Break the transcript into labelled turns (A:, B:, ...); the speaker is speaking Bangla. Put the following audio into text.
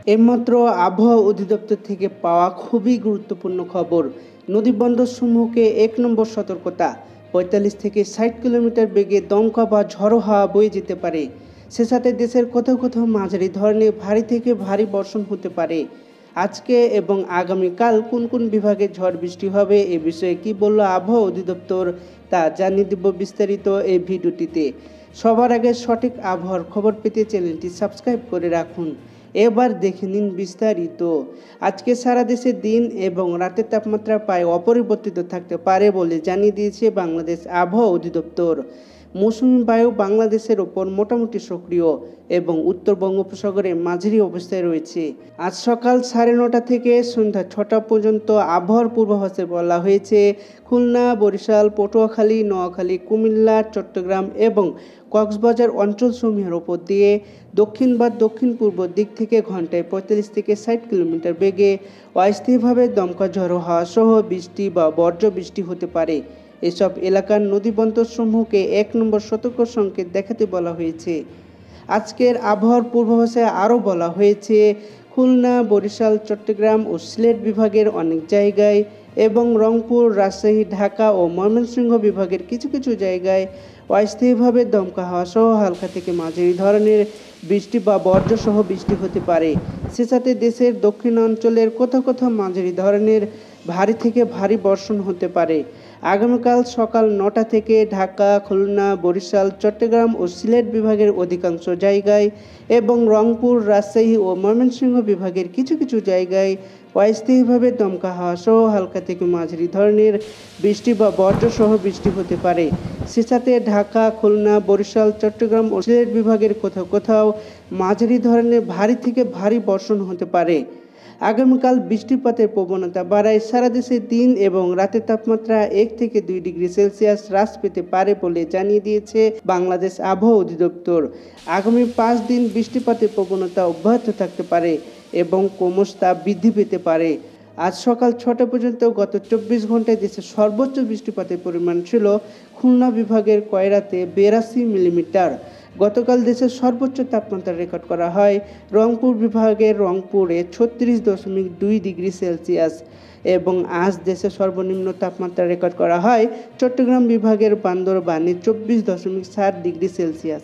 A: এইমাত্র আবহাওয়া অধিদপ্তর থেকে পাওয়া খুবই গুরুত্বপূর্ণ খবর। নদীবন্দরসমূহকে ১ নম্বর সতর্কতা, ৪৫ থেকে ৬০ কিলোমিটার বেগে দমকা বা ঝড়ো হাওয়া বয়ে যেতে পারে। সে সাথে দেশের কোথাও কোথাও মাঝারি ধরনের ভারী থেকে ভারী বর্ষণ হতে পারে। আজকে এবং আগামীকাল কোন কোন বিভাগে ঝড় বৃষ্টি হবে এ বিষয়ে কি বলল আবহাওয়া অধিদপ্তর তা জানিয়ে দেব বিস্তারিত এই ভিডিওটিতে। সবার আগে সঠিক আবহাওয়ার খবর পেতে চ্যানেলটি সাবস্ক্রাইব করে রাখুন। এবার দেখে নিন বিস্তারিত। আজকে সারা দেশে দিন এবং রাতের তাপমাত্রা প্রায় অপরিবর্তিত থাকতে পারে বলে জানিয়ে দিয়েছে বাংলাদেশ আবহাওয়া অধিদপ্তর। মৌসুমী বায়ু বাংলাদেশের ওপর মোটামুটি সক্রিয় এবং উত্তর বঙ্গোপসাগরে মাঝারি অবস্থায় রয়েছে। আজ সকাল 9:30 থেকে সন্ধ্যা 6টা পর্যন্ত আবহাওয়ার পূর্বাভাসে বলা হয়েছে খুলনা, বরিশাল, পটুয়াখালী, নোয়াখালী, কুমিল্লা, চট্টগ্রাম এবং কক্সবাজার অঞ্চলসমূহের ওপর দিয়ে দক্ষিণ বা দক্ষিণ পূর্ব দিক থেকে ঘন্টায় ৪৫ থেকে ৬০ কিলোমিটার বেগে অস্থায়ীভাবে দমকা ঝড়ো হাওয়া সহ বৃষ্টি বা বজ্র বৃষ্টি হতে পারে। এসব এলাকার নদীবন্দরসমূহকে ১ নম্বর সতর্ক সংকেত দেখাতে বলা হয়েছে। আজকের আবহাওয়ার পূর্বাভাসে আরও বলা হয়েছে খুলনা, বরিশাল, চট্টগ্রাম ও সিলেট বিভাগের অনেক জায়গায় এবং রংপুর, রাজশাহী, ঢাকা ও ময়মনসিংহ বিভাগের কিছু কিছু জায়গায় অস্থায়ীভাবে দমকা হাওয়া সহ হালকা থেকে মাঝারি ধরনের বৃষ্টি বা বজ্রসহ বৃষ্টি হতে পারে। সে সাথে দেশের দক্ষিণাঞ্চলের কোথাও কোথাও মাঝারি ধরনের ভারী থেকে ভারী বর্ষণ হতে পারে। আগামীকাল সকাল 9টা থেকে ঢাকা, খুলনা, বরিশাল, চট্টগ্রাম ও সিলেট বিভাগের অধিকাংশ জায়গায় এবং রংপুর, রাজশাহী ও ময়মনসিংহ বিভাগের কিছু কিছু জায়গায় অস্থায়ীভাবে দমকা হাওয়া সহ হালকা থেকে মাঝারি ধরনের বৃষ্টি বা বজ্রসহ বৃষ্টি হতে পারে। সে সাথে ঢাকা, খুলনা, বরিশাল, চট্টগ্রাম ও সিলেট বিভাগের কোথাও কোথাও মাঝারি ধরনের ভারী থেকে ভারী বর্ষণ হতে পারে। আগামীকাল বৃষ্টিপাতের প্রবণতা বাড়ায় সারা দেশে দিন এবং রাতের তাপমাত্রা ১ থেকে ২ ডিগ্রি সেলসিয়াস হ্রাস পেতে পারে বলে জানিয়ে দিয়েছে বাংলাদেশ আবহাওয়া অধিদপ্তর। আগামী ৫ দিন বৃষ্টিপাতের প্রবণতা অব্যাহত থাকতে পারে এবং ক্রমশ তা বৃদ্ধি পেতে পারে। আজ সকাল 6টা পর্যন্ত গত ২৪ ঘন্টায় দেশের সর্বোচ্চ বৃষ্টিপাতের পরিমাণ ছিল খুলনা বিভাগের কয়রাতে ৮২ মিলিমিটার। গতকাল দেশের সর্বোচ্চ তাপমাত্রা রেকর্ড করা হয় রংপুর বিভাগের রংপুরে ৩৬.২ ডিগ্রি সেলসিয়াস এবং আজ দেশের সর্বনিম্ন তাপমাত্রা রেকর্ড করা হয় চট্টগ্রাম বিভাগের বান্দরবানে ২৪.৭ ডিগ্রি সেলসিয়াস।